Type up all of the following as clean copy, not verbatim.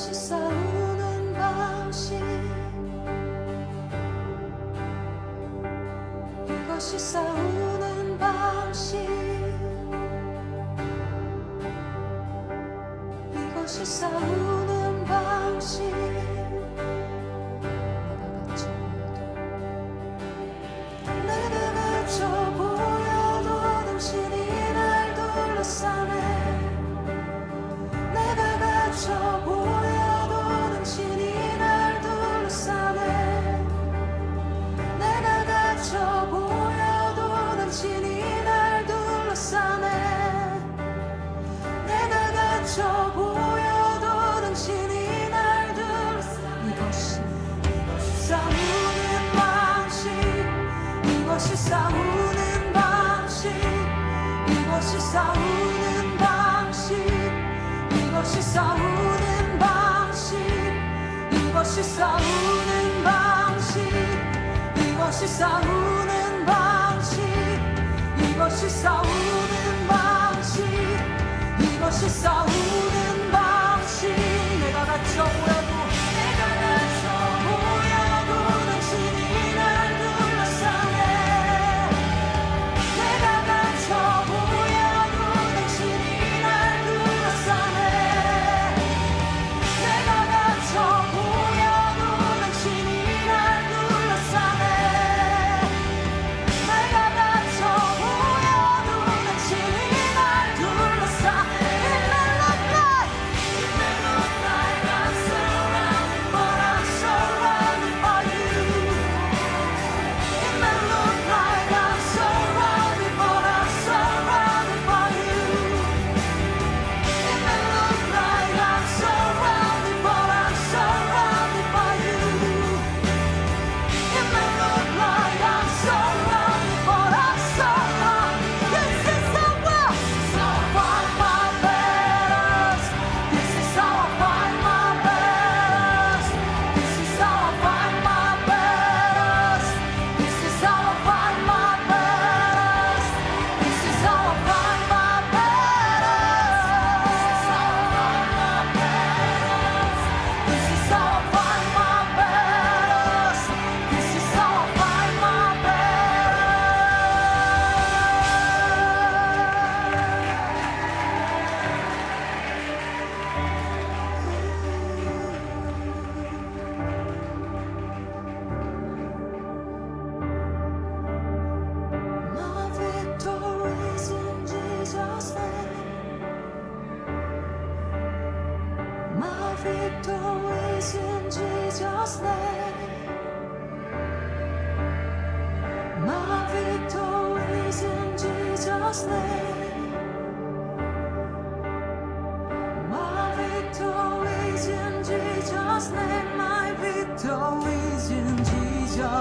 이것이 싸우는 방식, 이것이 싸우는 방식, 이것이 싸우는 방식. 내가 갇혀 보여도 당신이 날 둘러싸네. 내가 갇혀 보여도 당신이 날 둘러싸네. 내가 갇혀 보여도 당신이 날 둘러싸네. 내가 갇혀 보여도 당신이 날 둘러싸네. 이것이 싸우는 방식, 이것이 싸우는 방식, 이것이 싸우는 방식, 이것이 싸우는 방식, 이것이 싸우는 방식, 이것이 싸우는 방식, 이것이 싸우는 방식, 이것이 싸우는 방식. 내가 갇혀 보여도, 내가 갇혀 보여도 당신이 날 둘러싸네. 내가 갇혀 보여도 당신이 날 둘러싸네. 내가 갇혀 보여도 당신이 날 둘러싸네. 내가 갇혀 보여도 당신이 날 둘러싸. It may look like I'm surrounded, but I'm surrounded by you. It may look like I'm surrounded, but I'm surrounded by you. It may look like I'm surrounded, but I'm surrounded by you. It may look like I'm surrounded, but I'm surrounded. This is how I fight my battles. This is how I fight my battles. This is how I fight my battles. This is how I fight my battles. This is how I fight my battles. This is how I fight my battles. This is how I fight my My victory's in Jesus' name. My victory's in Jesus' name. My victory's in Jesus' name. My victory's in Jesus' name. My victory's in Jesus.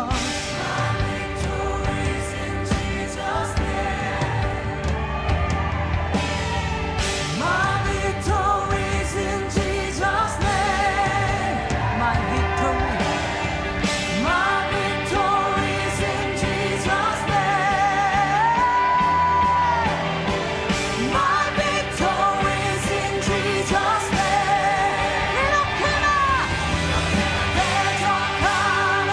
My victory's in Jesus' name. My victory's in Jesus' name. My victory. My victory's in Jesus' name. My victory's in Jesus' name. 이렇게나 대적하네.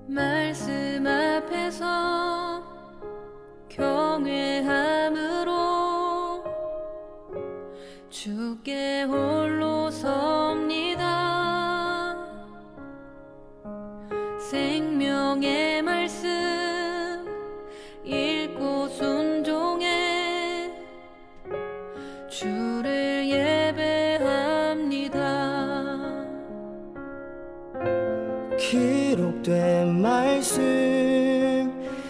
말씀 앞에서 경외함으로 주께 홀로 섭니다. 생명의 말씀 읽고 순종해 주를 예배합니다. 기록된 말씀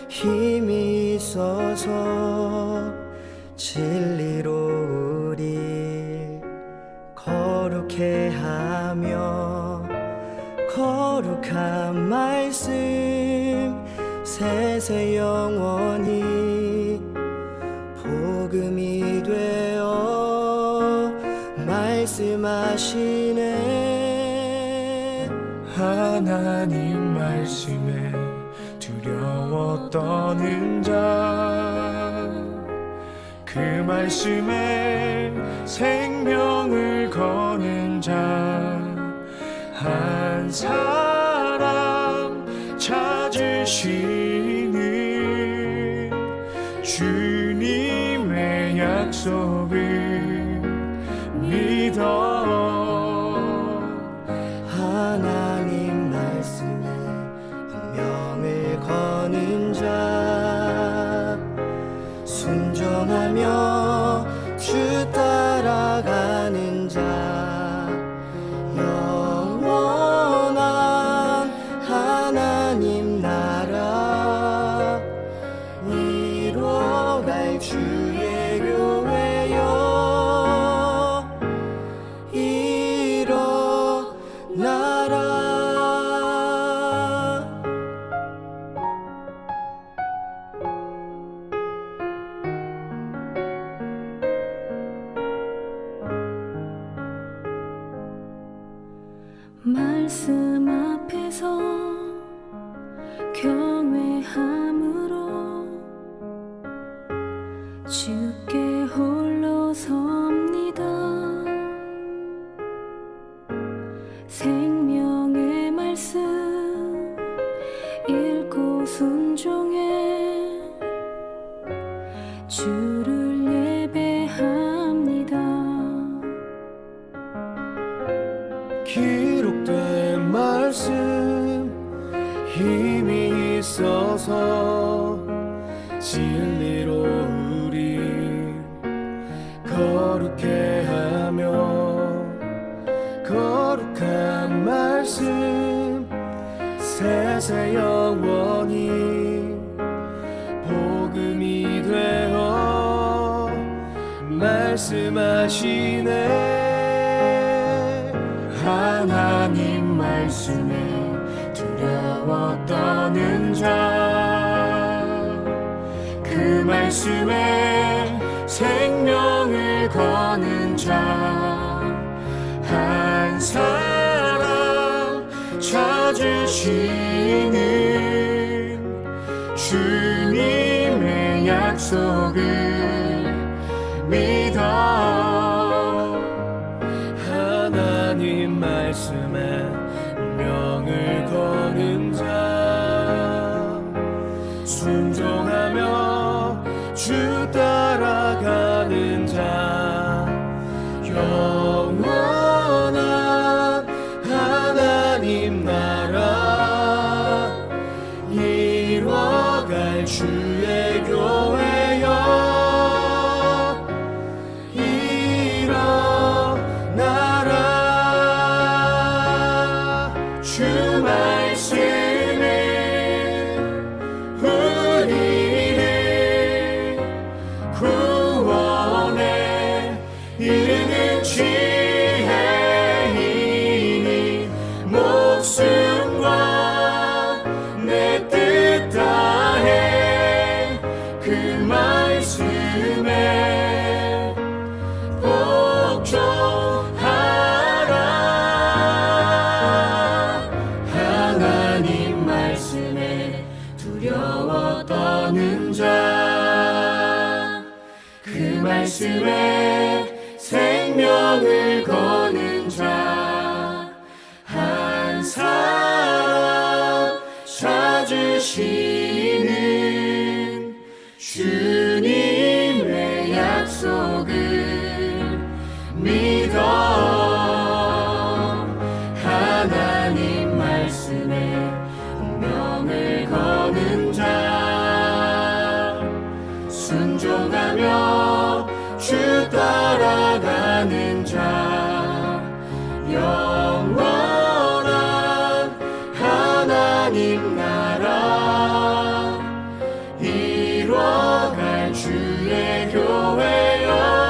힘이 있어서 진리로 우리 거룩해 하며 거룩한 말씀 세세 영원히 복음이 되어 말씀하시네. 하나님 말씀에 두려워 떠는 자, 그 말씀에 생명을 거는 자 한 사람 찾으시는 주님의 약속을 믿어. 하나님 말씀에 운명을 거는 자 순종하며 주 따라가는 자 영원한 하나님 나라 이뤄갈 주의 교회여 일어나라. 말씀 앞에서 경외함으로 주께 홀로 섭니다. 생명의 말씀 읽고 순종해 주를 예배합니다. 기록된 말씀 힘이 있어서 진리로 우리 거룩해 하며 거룩한 말씀 세세 영원히 복음이 되어 말씀하시네. 하나님 말씀에 두려워 떠는 자, 그 말씀에 생명을 거는 자 한 사람 찾으시는 주님의 약속을 믿어. 하나님 말씀에 운명을 거는 자 순종하며 주 따라가는 자 영원한 하나님 나라 이뤄갈 주의 교회여 일어나라. 주 말씀은 우리를 구원에 이르는 지혜이니 목숨과 내 뜻 다해 그 말씀에 복종하라. 하나님 말씀에 말씀에 생명을 거는 자 한 사람 찾으시는 주님의 약속을 믿어 하나님 말씀에 운명을 거는 자 순종하며 주 따라가는 자 영원한 하나님 나라 이뤄갈 주의 교회여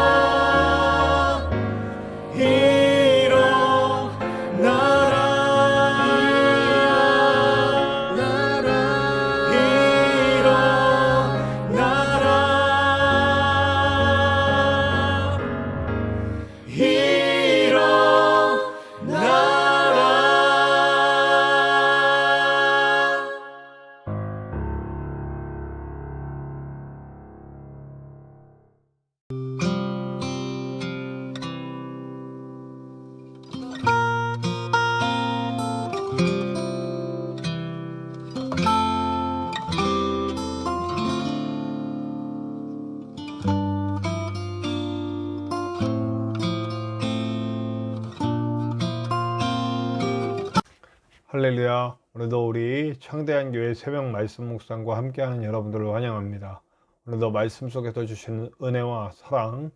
할렐루야. 오늘도 우리 창대한 교회 새벽 말씀 묵상과 함께하는 여러분들을 환영합니다. 오늘도 말씀 속에서 주시는 은혜와 사랑,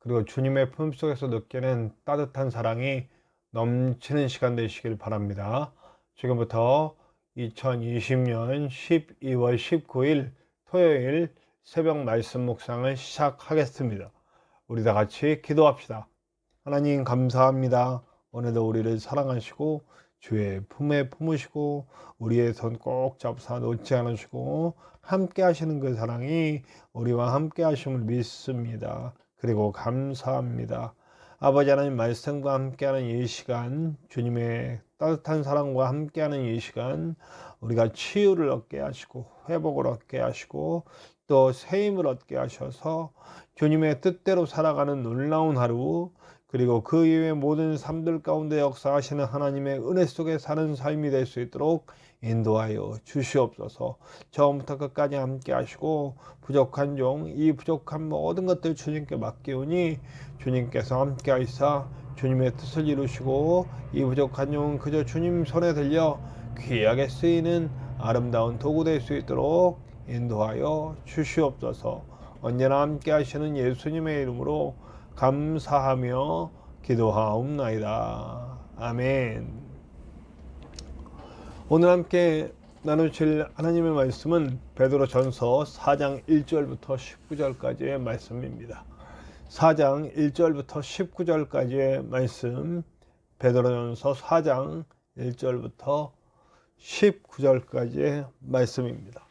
그리고 주님의 품속에서 느끼는 따뜻한 사랑이 넘치는 시간 되시길 바랍니다. 지금부터 2020년 12월 19일 토요일 새벽 말씀 묵상을 시작하겠습니다. 우리 다 같이 기도합시다. 하나님 감사합니다. 오늘도 우리를 사랑하시고 주의 품에 품으시고 우리의 손 꼭 잡사 놓지 않으시고 함께 하시는 그 사랑이 우리와 함께 하심을 믿습니다. 그리고 감사합니다. 아버지 하나님 말씀과 함께하는 이 시간, 주님의 따뜻한 사랑과 함께하는 이 시간, 우리가 치유를 얻게 하시고 회복을 얻게 하시고 또 새 힘을 얻게 하셔서 주님의 뜻대로 살아가는 놀라운 하루, 그리고 그 이외의 모든 삶들 가운데 역사하시는 하나님의 은혜 속에 사는 삶이 될 수 있도록 인도하여 주시옵소서. 처음부터 끝까지 함께 하시고 부족한 이 부족한 모든 것들 주님께 맡기오니 주님께서 함께 하시사 주님의 뜻을 이루시고 이 부족한 용 그저 주님 손에 들려 귀하게 쓰이는 아름다운 도구 될 수 있도록 인도하여 주시옵소서. 언제나 함께 하시는 예수님의 이름으로 감사하며 기도하옵나이다. 아멘. 오늘 함께 나누실 하나님의 말씀은 베드로전서 4장 1절부터 19절까지의 말씀입니다. 4장 1절부터 19절까지의 말씀, 베드로전서 4장 1절부터 19절까지의 말씀입니다.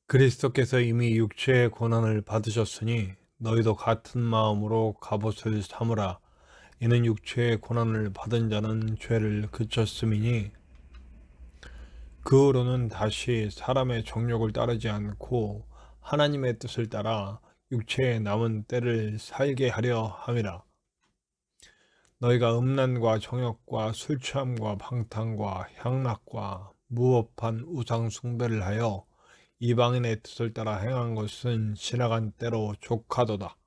그리스도께서 이미 육체의 고난을 받으셨으니 너희도 같은 마음으로 갑옷을 삼으라. 이는 육체의 고난을 받은 자는 죄를 그쳤음이니 그 후로는 다시 사람의 정욕을 따르지 않고 하나님의 뜻을 따라 육체의 남은 때를 살게 하려 함이라. 너희가 음란과 정욕과 술취함과 방탕과 향락과 무법한 우상 숭배를 하여 이방인의 뜻을 따라 행한 것은 지나간 때로 족하도다.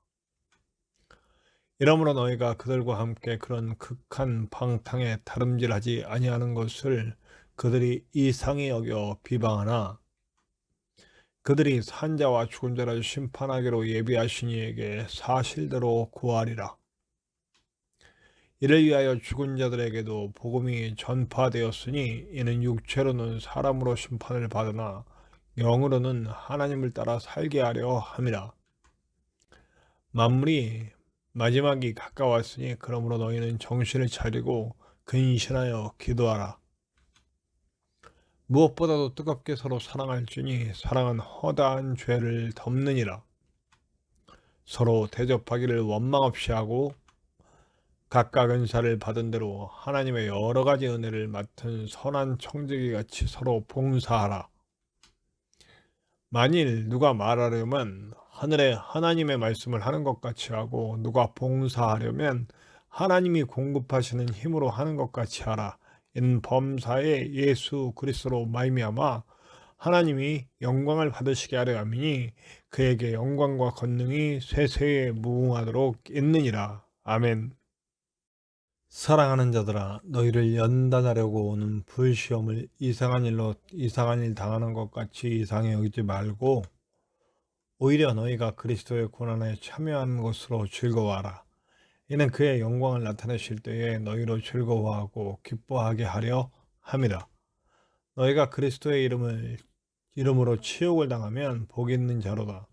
이러므로 너희가 그들과 함께 그런 극한 방탕에 다름질하지 아니하는 것을 그들이 이상히 여겨 비방하나 그들이 산자와 죽은 자를 심판하기로 예비하신 이에게 사실대로 구하리라. 이를 위하여 죽은 자들에게도 복음이 전파되었으니 이는 육체로는 사람으로 심판을 받으나 영으로는 하나님을 따라 살게 하려 함이라. 만물이 마지막이 가까웠으니 그러므로 너희는 정신을 차리고 근신하여 기도하라. 무엇보다도 뜨겁게 서로 사랑할지니 사랑은 허다한 죄를 덮느니라. 서로 대접하기를 원망 없이 하고 각각 은사를 받은 대로 하나님의 여러 가지 은혜를 맡은 선한 청지기 같이 서로 봉사하라. 만일 누가 말하려면 하늘에 하나님의 말씀을 하는 것 같이 하고 누가 봉사하려면 하나님이 공급하시는 힘으로 하는 것 같이 하라. 이는 범사에 예수 그리스도로 말미암아 하나님이 영광을 받으시게 하려 함이니 그에게 영광과 권능이 세세에 무궁하도록 있느니라. 아멘. 사랑하는 자들아, 너희를 연단하려고 오는 불시험을 이상한 일 당하는 것 같이 이상히 여기지 말고 오히려 너희가 그리스도의 고난에 참여하는 것으로 즐거워하라. 이는 그의 영광을 나타내실 때에 너희로 즐거워하고 기뻐하게 하려 함이라. 너희가 그리스도의 이름으로 치욕을 당하면 복 있는 자로다.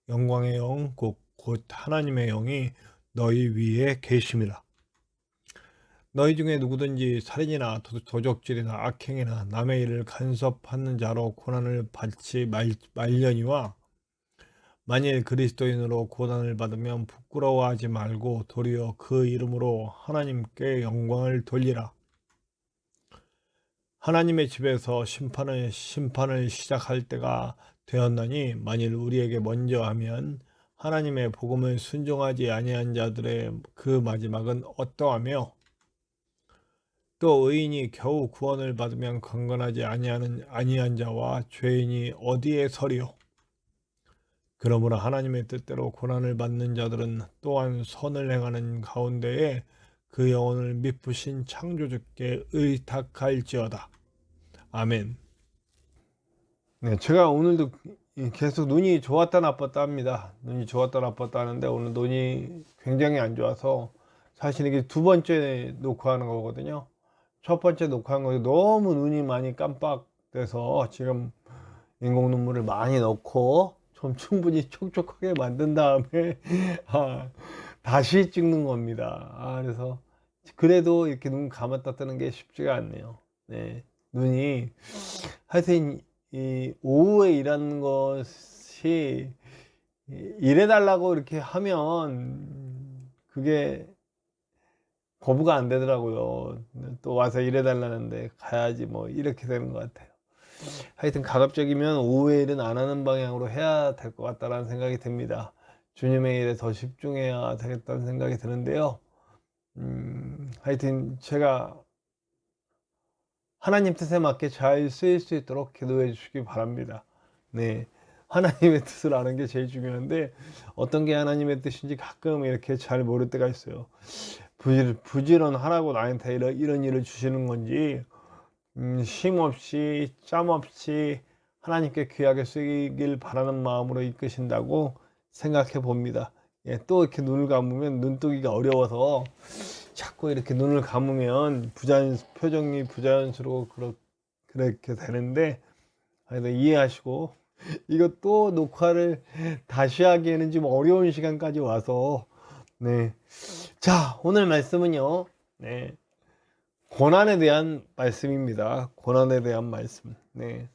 영광의 영 곧 하나님의 영이 너희 위에 계심이라. 너희 중에 누구든지 살인이나 도적질이나 악행이나 남의 일을 간섭하는 자로 고난을 받지 말려니와 만일 그리스도인으로 고난을 받으면 부끄러워하지 말고 도리어 그 이름으로 하나님께 영광을 돌리라. 하나님의 집에서 심판을 시작할 때가 되었나니 만일 우리에게 먼저 하면 하나님의 복음을 순종하지 아니한 자들의 그 마지막은 어떠하며 또 의인이 겨우 구원을 받으면 강건하지 아니한 자와 죄인이 어디에 서리요. 그러므로 하나님의 뜻대로 고난을 받는 자들은 또한 선을 행하는 가운데에 그 영혼을 미쁘신 창조주께 의탁할지어다. 아멘. 네, 제가 오늘도 계속 눈이 좋았다 나빴다 합니다. 눈이 좋았다 나빴다 하는데 오늘 눈이 굉장히 안 좋아서 사실 이게 두 번째 녹화하는 거거든요. 첫 번째 녹화한 거 너무 눈이 많이 깜빡돼서 지금 인공 눈물을 많이 넣고 좀 충분히 촉촉하게 만든 다음에 다시 찍는 겁니다. 그래서 그래도 이렇게 눈 감았다 뜨는 게 쉽지가 않네요. 네, 눈이 하여튼 이 오후에 일하는 것이 일해달라고 이렇게 하면 그게 거부가 안 되더라고요. 또 와서 일해달라는데 가야지 뭐 이렇게 되는 것 같아요. 하여튼 가급적이면 오후에 일은 안 하는 방향으로 해야 될 것 같다라는 생각이 듭니다. 주님의 일에 더 집중해야 되겠다는 생각이 드는데요. 하여튼 제가 하나님 뜻에 맞게 잘 쓰일 수 있도록 기도해 주시기 바랍니다. 네, 하나님의 뜻을 아는 게 제일 중요한데 어떤 게 하나님의 뜻인지 가끔 이렇게 잘 모를 때가 있어요. 부지런하라고 나한테 이런 일을 주시는 건지 쉼 없이 짬 없이 하나님께 귀하게 쓰이길 바라는 마음으로 이끄신다고 생각해 봅니다. 예, 또 이렇게 눈을 감으면 눈뜨기가 어려워서 자꾸 이렇게 눈을 감으면 표정이 부자연스러워 그렇게 되는데 이해하시고 이거 또 녹화를 다시 하기에는 좀 어려운 시간까지 와서 네. 자, 오늘 말씀은요. 네. 고난에 대한 말씀입니다. 고난에 대한 말씀. 네.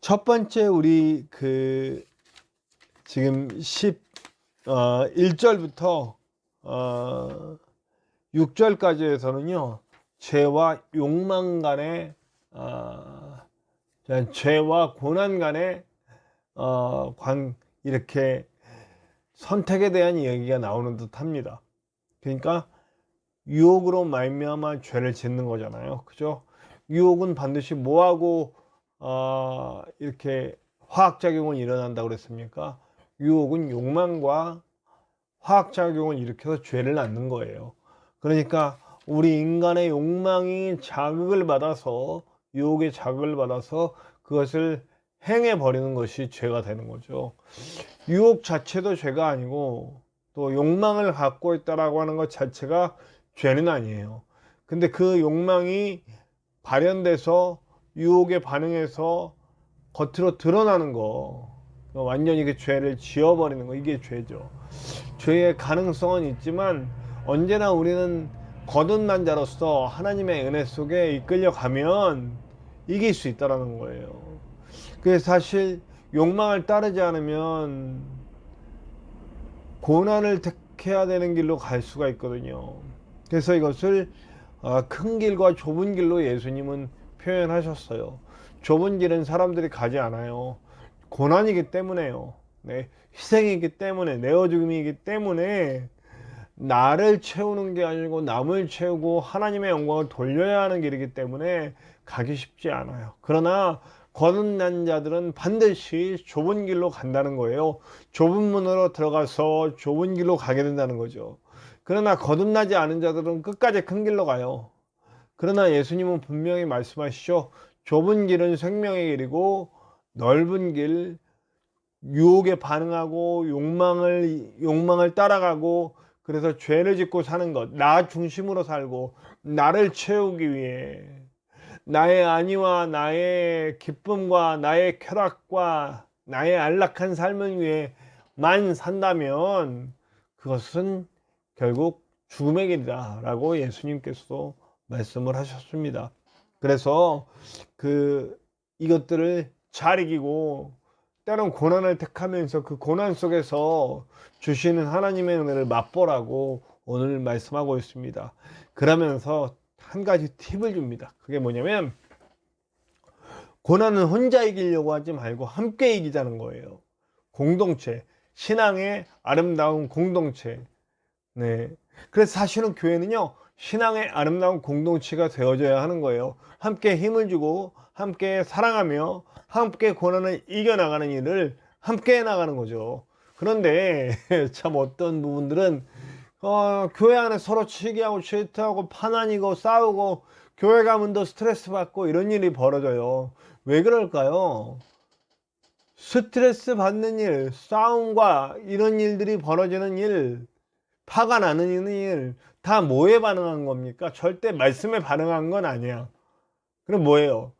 첫 번째 우리 지금 1절부터 6절까지에서는요. 죄와 욕망 간의 죄와 고난 간의 이렇게 선택에 대한 이야기가 나오는 듯 합니다. 그러니까 유혹으로 말미암아 죄를 짓는 거잖아요. 그죠? 유혹은 반드시 뭐하고 이렇게 화학작용을 일어난다고 그랬습니까? 유혹은 욕망과 화학작용을 일으켜서 죄를 낳는 거예요. 그러니까 우리 인간의 욕망이 자극을 받아서 유혹의 자극을 받아서 그것을 행해버리는 것이 죄가 되는 거죠. 유혹 자체도 죄가 아니고 또 욕망을 갖고 있다라고 하는 것 자체가 죄는 아니에요. 근데 그 욕망이 발현돼서 유혹에 반응해서 겉으로 드러나는 거, 완전히 그 죄를 지워버리는 거, 이게 죄죠. 죄의 가능성은 있지만 언제나 우리는 거듭난 자로서 하나님의 은혜 속에 이끌려가면 이길 수 있다는 거예요. 그래서 사실 욕망을 따르지 않으면 고난을 택해야 되는 길로 갈 수가 있거든요. 그래서 이것을 큰 길과 좁은 길로 예수님은 표현하셨어요. 좁은 길은 사람들이 가지 않아요. 고난이기 때문에요. 네, 희생이기 때문에, 내어줌이기 때문에 나를 채우는 게 아니고 남을 채우고 하나님의 영광을 돌려야 하는 길이기 때문에 가기 쉽지 않아요. 그러나 거듭난 자들은 반드시 좁은 길로 간다는 거예요. 좁은 문으로 들어가서 좁은 길로 가게 된다는 거죠. 그러나 거듭나지 않은 자들은 끝까지 큰 길로 가요. 그러나 예수님은 분명히 말씀하시죠. 좁은 길은 생명의 길이고 넓은 길, 유혹에 반응하고 욕망을 따라가고, 그래서 죄를 짓고 사는 것, 나 중심으로 살고 나를 채우기 위해, 나의 안위와 나의 기쁨과 나의 쾌락과 나의 안락한 삶을 위해만 산다면 그것은 결국 죽음의 길이다 라고 예수님께서도 말씀을 하셨습니다. 그래서 이것들을 잘 이기고 때론 고난을 택하면서 그 고난 속에서 주시는 하나님의 은혜를 맛보라고 오늘 말씀하고 있습니다. 그러면서 한 가지 팁을 줍니다. 그게 뭐냐면, 고난은 혼자 이기려고 하지 말고 함께 이기자는 거예요. 공동체, 신앙의 아름다운 공동체. 네. 그래서 사실은 교회는요, 신앙의 아름다운 공동체가 되어져야 하는 거예요. 함께 힘을 주고 함께 사랑하며 함께 고난을 이겨나가는 일을 함께 해나가는 거죠. 그런데 참 어떤 부분들은 교회 안에 서로 치기하고 질투하고 파난이고 싸우고 교회 가면 더 스트레스 받고 이런 일이 벌어져요. 왜 그럴까요? 스트레스 받는 일, 싸움과 이런 일들이 벌어지는 일, 화가 나는 일, 다 뭐에 반응한 겁니까? 절대 말씀에 반응한 건 아니야. 그럼 뭐예요?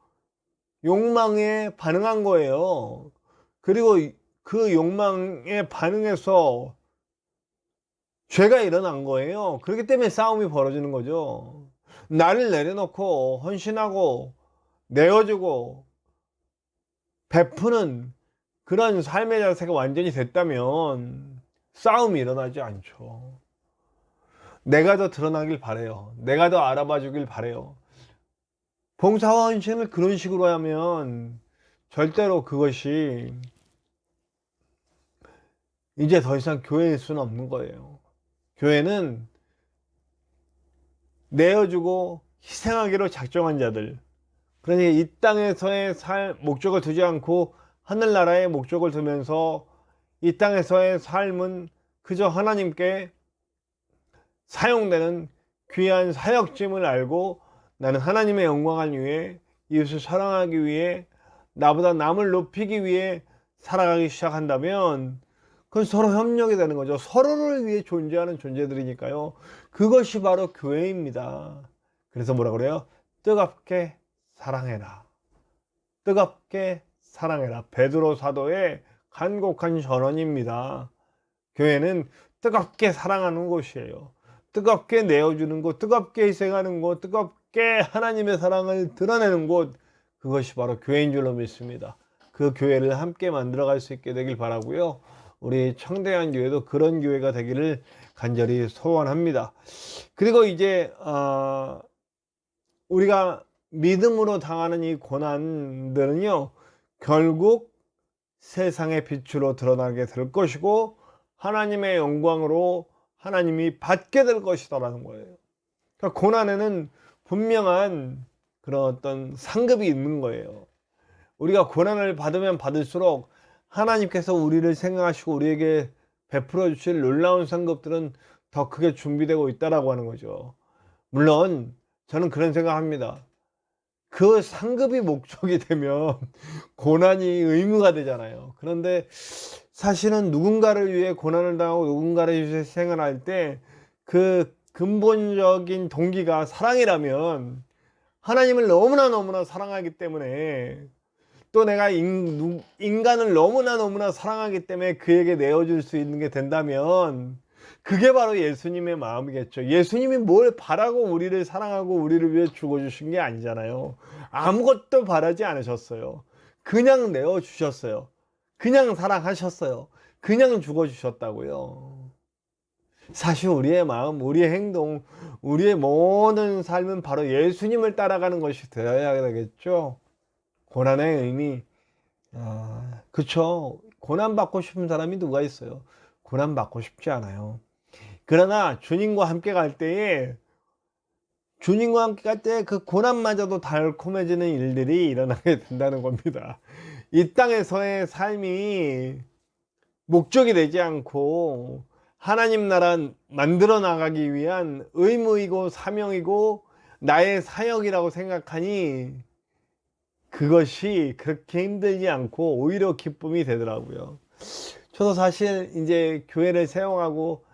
욕망에 반응한 거예요. 그리고 그 욕망에 반응해서 죄가 일어난 거예요. 그렇기 때문에 싸움이 벌어지는 거죠. 나를 내려놓고 헌신하고 내어주고 베푸는 그런 삶의 자세가 완전히 됐다면 싸움이 일어나지 않죠. 내가 더 드러나길 바래요. 내가 더 알아봐 주길 바래요. 봉사와 헌신을 그런 식으로 하면 절대로 그것이 이제 더 이상 교회일 수는 없는 거예요. 교회는 내어주고 희생하기로 작정한 자들, 그러니 이 땅에서의 목적을 두지 않고 하늘나라의 목적을 두면서 이 땅에서의 삶은 그저 하나님께 사용되는 귀한 사역짐을 알고 나는 하나님의 영광을 위해, 이웃을 사랑하기 위해, 나보다 남을 높이기 위해 살아가기 시작한다면 그건 서로 협력이 되는 거죠. 서로를 위해 존재하는 존재들이니까요. 그것이 바로 교회입니다. 그래서 뭐라 그래요? 뜨겁게 사랑해라. 뜨겁게 사랑해라. 베드로 사도의 간곡한 전언입니다. 교회는 뜨겁게 사랑하는 곳이에요. 뜨겁게 내어주는 곳, 뜨겁게 희생하는 곳, 뜨겁게 하나님의 사랑을 드러내는 곳, 그것이 바로 교회인 줄로 믿습니다. 그 교회를 함께 만들어갈 수 있게 되길 바라고요. 우리 청대한 교회도 그런 교회가 되기를 간절히 소원합니다. 그리고 이제 우리가 믿음으로 당하는 이 고난들은요, 결국 세상의 빛으로 드러나게 될 것이고 하나님의 영광으로 하나님이 받게 될 것이다라는 거예요. 그러니까 고난에는 분명한 그런 어떤 상급이 있는 거예요. 우리가 고난을 받으면 받을수록 하나님께서 우리를 생각하시고 우리에게 베풀어 주실 놀라운 상급들은 더 크게 준비되고 있다라고 하는 거죠. 물론 저는 그런 생각합니다. 그 상급이 목적이 되면 고난이 의무가 되잖아요. 그런데 사실은 누군가를 위해 고난을 당하고 누군가를 위해 희생을 할 때 그 근본적인 동기가 사랑이라면, 하나님을 너무나 사랑하기 때문에, 또 내가 인간을 너무나 사랑하기 때문에 그에게 내어줄 수 있는 게 된다면 그게 바로 예수님의 마음이겠죠. 예수님이 뭘 바라고 우리를 사랑하고 우리를 위해 죽어주신 게 아니잖아요. 아무것도 바라지 않으셨어요. 그냥 내어주셨어요. 그냥 사랑하셨어요. 그냥 죽어주셨다고요. 사실 우리의 마음, 우리의 행동, 우리의 모든 삶은 바로 예수님을 따라가는 것이 되어야 되겠죠. 고난의 의미, 그쵸. 고난 받고 싶은 사람이 누가 있어요? 고난 받고 싶지 않아요. 그러나 주님과 함께 갈 때에 주님과 함께 갈 때 그 고난마저도 달콤해지는 일들이 일어나게 된다는 겁니다. 이 땅에서의 삶이 목적이 되지 않고 하나님 나라 만들어 나가기 위한 의무이고 사명이고 나의 사역이라고 생각하니 그것이 그렇게 힘들지 않고 오히려 기쁨이 되더라고요. 저도 사실 이제 교회를 세워가고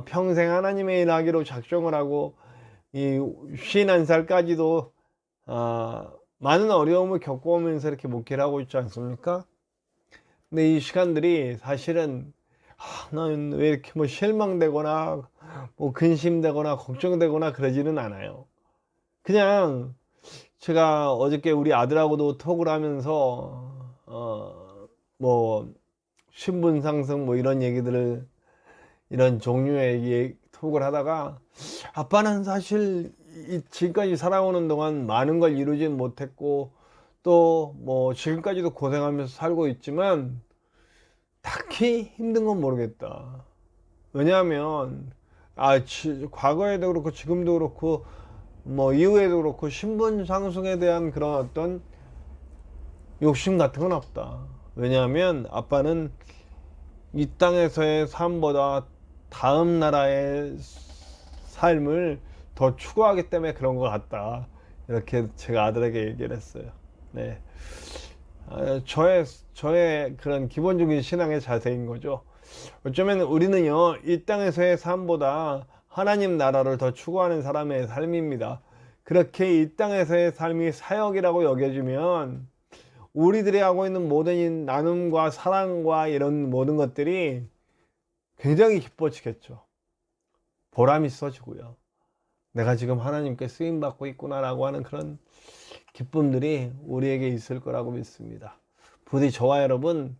평생 하나님의 일 하기로 작정을 하고 이 51살까지도 많은 어려움을 겪어오면서 이렇게 목회를 하고 있지 않습니까? 근데 이 시간들이 사실은 나는 왜 이렇게 뭐 실망되거나 뭐 근심되거나 걱정되거나 그러지는 않아요. 그냥 제가 어저께 우리 아들하고도 톡을 하면서 뭐 신분 상승 뭐 이런 얘기들을 이런 종류의 톡을 하다가 아빠는 사실 지금까지 살아오는 동안 많은 걸 이루지 못했고 또 뭐 지금까지도 고생하면서 살고 있지만 딱히 힘든 건 모르겠다. 왜냐하면 과거에도 그렇고 지금도 그렇고 뭐 이후에도 그렇고 신분 상승에 대한 그런 어떤 욕심 같은 건 없다. 왜냐하면 아빠는 이 땅에서의 삶보다 다음 나라의 삶을 더 추구하기 때문에 그런 것 같다. 이렇게 제가 아들에게 얘기를 했어요. 네. 저의 그런 기본적인 신앙의 자세인 거죠. 어쩌면 우리는요, 이 땅에서의 삶보다 하나님 나라를 더 추구하는 사람의 삶입니다. 그렇게 이 땅에서의 삶이 사역이라고 여겨지면 우리들이 하고 있는 모든 나눔과 사랑과 이런 모든 것들이 굉장히 기뻐지겠죠. 보람이 있어지고요. 내가 지금 하나님께 쓰임받고 있구나라고 하는 그런 기쁨들이 우리에게 있을 거라고 믿습니다. 부디 저와 여러분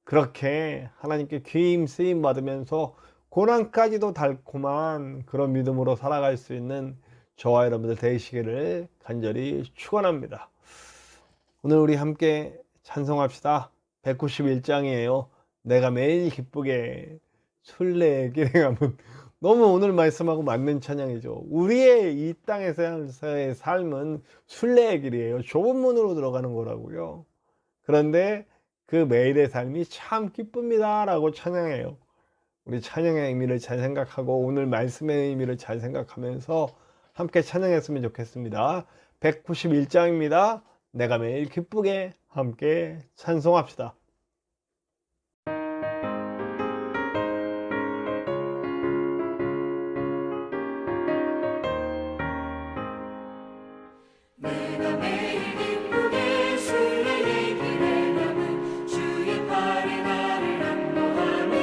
그렇게 하나님께 귀임 쓰임 받으면서 고난까지도 달콤한 그런 믿음으로 살아갈 수 있는 저와 여러분들 되시기를 간절히 축원합니다. 오늘 우리 함께 찬송합시다. 191장이에요. 내가 매일 기쁘게 순례의 하면 너무 오늘 말씀하고 맞는 찬양이죠. 우리의 이 땅에서의 삶은 순례의 길이에요. 좁은 문으로 들어가는 거라고요. 그런데 그 매일의 삶이 참 기쁩니다 라고 찬양해요. 우리 찬양의 의미를 잘 생각하고 오늘 말씀의 의미를 잘 생각하면서 함께 찬양했으면 좋겠습니다. 191장입니다. 내가 매일 기쁘게 함께 찬송합시다. 내가 매일 기쁘게 순례의 길에 남은 주의 팔에 나를 안보하며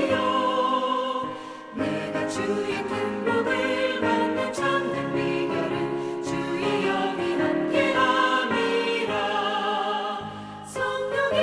내가 주의 큰 복을 받는 참된 비결은 주의 영이 함께함이라 성령이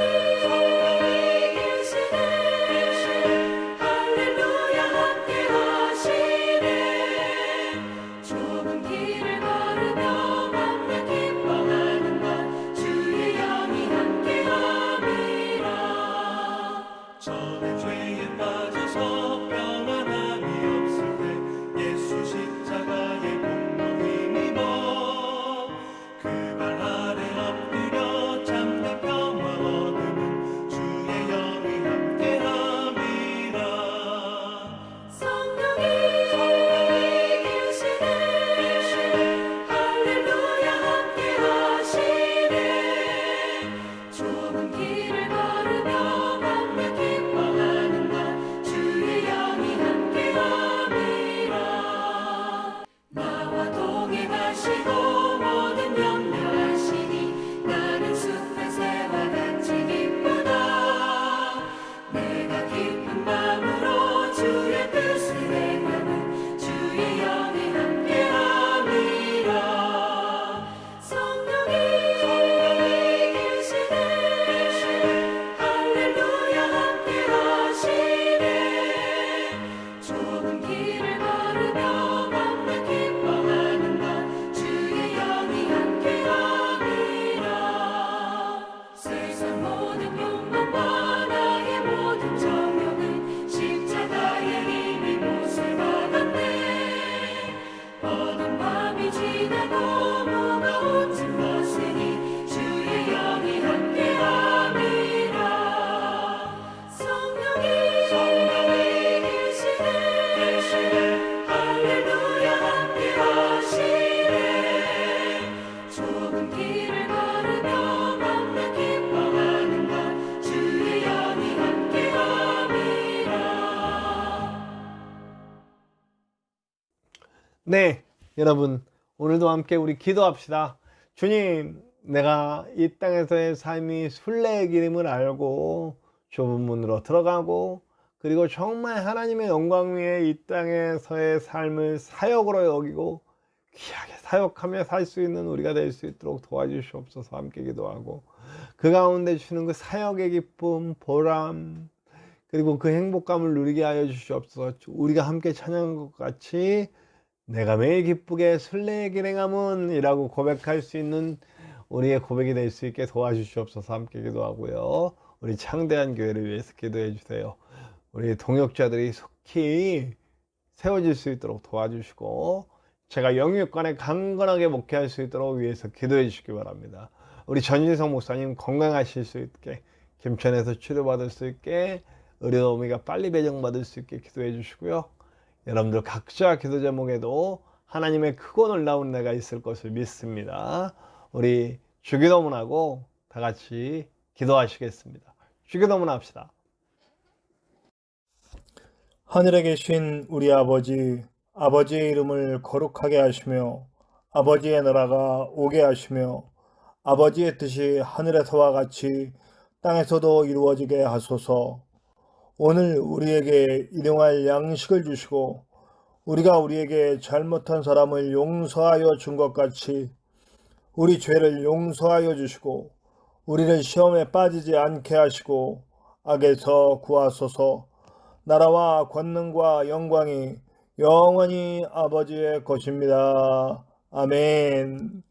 네, 여러분, 오늘도 함께 우리 기도합시다. 주님, 내가 이 땅에서의 삶이 순례의 길임을 알고 좁은 문으로 들어가고, 그리고 정말 하나님의 영광 위에 이 땅에서의 삶을 사역으로 여기고 귀하게 사역하며 살 수 있는 우리가 될 수 있도록 도와주시옵소서. 함께 기도하고, 그 가운데 주는 그 사역의 기쁨, 보람, 그리고 그 행복감을 누리게 하여 주시옵소서. 우리가 함께 찬양한 것 같이 내가 매일 기쁘게 순례의 길 행함은 이라고 고백할 수 있는 우리의 고백이 될 수 있게 도와주시옵소서. 함께 기도하고요. 우리 창대한 교회를 위해서 기도해 주세요. 우리 동역자들이 속히 세워질 수 있도록 도와주시고, 제가 영육간에 강건하게 목회할 수 있도록 위해서 기도해 주시기 바랍니다. 우리 전진성 목사님 건강하실 수 있게, 김천에서 치료받을 수 있게, 의료도우미가 빨리 배정받을 수 있게 기도해 주시고요. 여러분들 각자 기도 제목에도 하나님의 크고 놀라운 은혜가 있을 것을 믿습니다. 우리 주기도문하고 다 같이 기도하시겠습니다. 주기도문 합시다. 하늘에 계신 우리 아버지, 아버지의 이름을 거룩하게 하시며 아버지의 나라가 오게 하시며 아버지의 뜻이 하늘에서와 같이 땅에서도 이루어지게 하소서. 오늘 우리에게 일용할 양식을 주시고 우리가 우리에게 잘못한 사람을 용서하여 준 것 같이 우리 죄를 용서하여 주시고 우리를 시험에 빠지지 않게 하시고 악에서 구하소서. 나라와 권능과 영광이 영원히 아버지의 것입니다. 아멘.